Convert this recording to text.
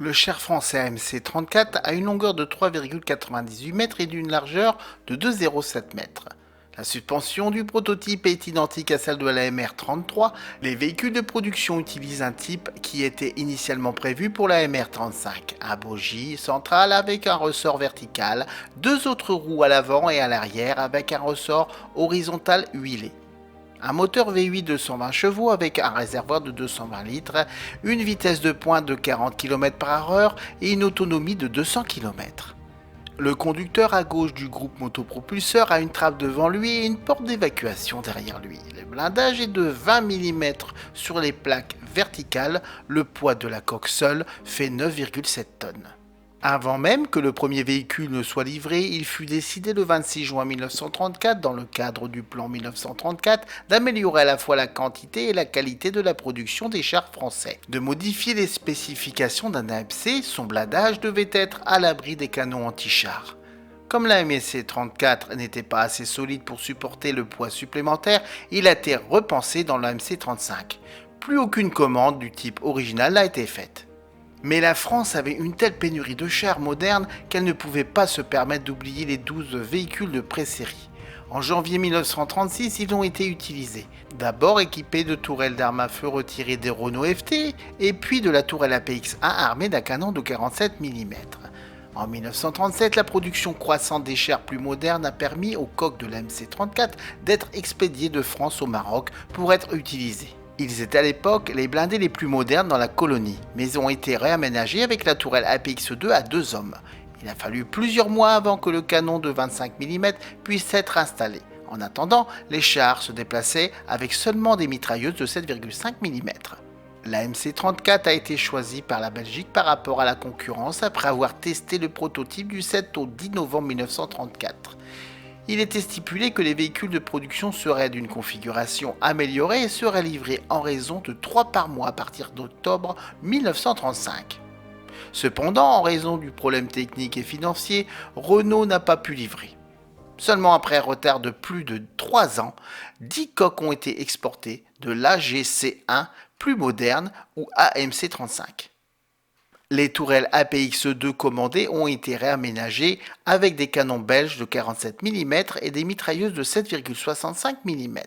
Le char français AMC-34 a une longueur de 3,98 mètres et d'une largeur de 2,07 mètres. La suspension du prototype est identique à celle de la MR33. Les véhicules de production utilisent un type qui était initialement prévu pour la MR35, un bogie central avec un ressort vertical, deux autres roues à l'avant et à l'arrière avec un ressort horizontal huilé. Un moteur V8 de 120 chevaux avec un réservoir de 220 litres, une vitesse de pointe de 40 km/h et une autonomie de 200 km. Le conducteur à gauche du groupe motopropulseur a une trappe devant lui et une porte d'évacuation derrière lui. Le blindage est de 20 mm sur les plaques verticales. Le poids de la coque seule fait 9,7 tonnes. Avant même que le premier véhicule ne soit livré, il fut décidé le 26 juin 1934, dans le cadre du plan 1934, d'améliorer à la fois la quantité et la qualité de la production des chars français, de modifier les spécifications d'un AMC, son blindage devait être à l'abri des canons anti-chars. Comme la MSC-34 n'était pas assez solide pour supporter le poids supplémentaire, il a été repensé dans la MC-35. Plus aucune commande du type original n'a été faite. Mais la France avait une telle pénurie de chars modernes qu'elle ne pouvait pas se permettre d'oublier les 12 véhicules de pré-série. En janvier 1936, ils ont été utilisés. D'abord équipés de tourelles d'armes à feu retirées des Renault FT, et puis de la tourelle APX-1 armée d'un canon de 47 mm. En 1937, la production croissante des chars plus modernes a permis aux coques de la MC-34 d'être expédiées de France au Maroc pour être utilisées. Ils étaient à l'époque les blindés les plus modernes dans la colonie, mais ils ont été réaménagés avec la tourelle APX-2 à 2 hommes. Il a fallu plusieurs mois avant que le canon de 25 mm puisse être installé. En attendant, les chars se déplaçaient avec seulement des mitrailleuses de 7,5 mm. La MC-34 a été choisie par la Belgique par rapport à la concurrence après avoir testé le prototype du 7 au 10 novembre 1934. Il était stipulé que les véhicules de production seraient d'une configuration améliorée et seraient livrés en raison de 3 par mois à partir d'octobre 1935. Cependant, en raison du problème technique et financier, Renault n'a pas pu livrer. Seulement après un retard de plus de 3 ans, 10 coques ont été exportées de l'AGC1 plus moderne ou AMC35. Les tourelles APX-2 commandées ont été réaménagées avec des canons belges de 47 mm et des mitrailleuses de 7,65 mm.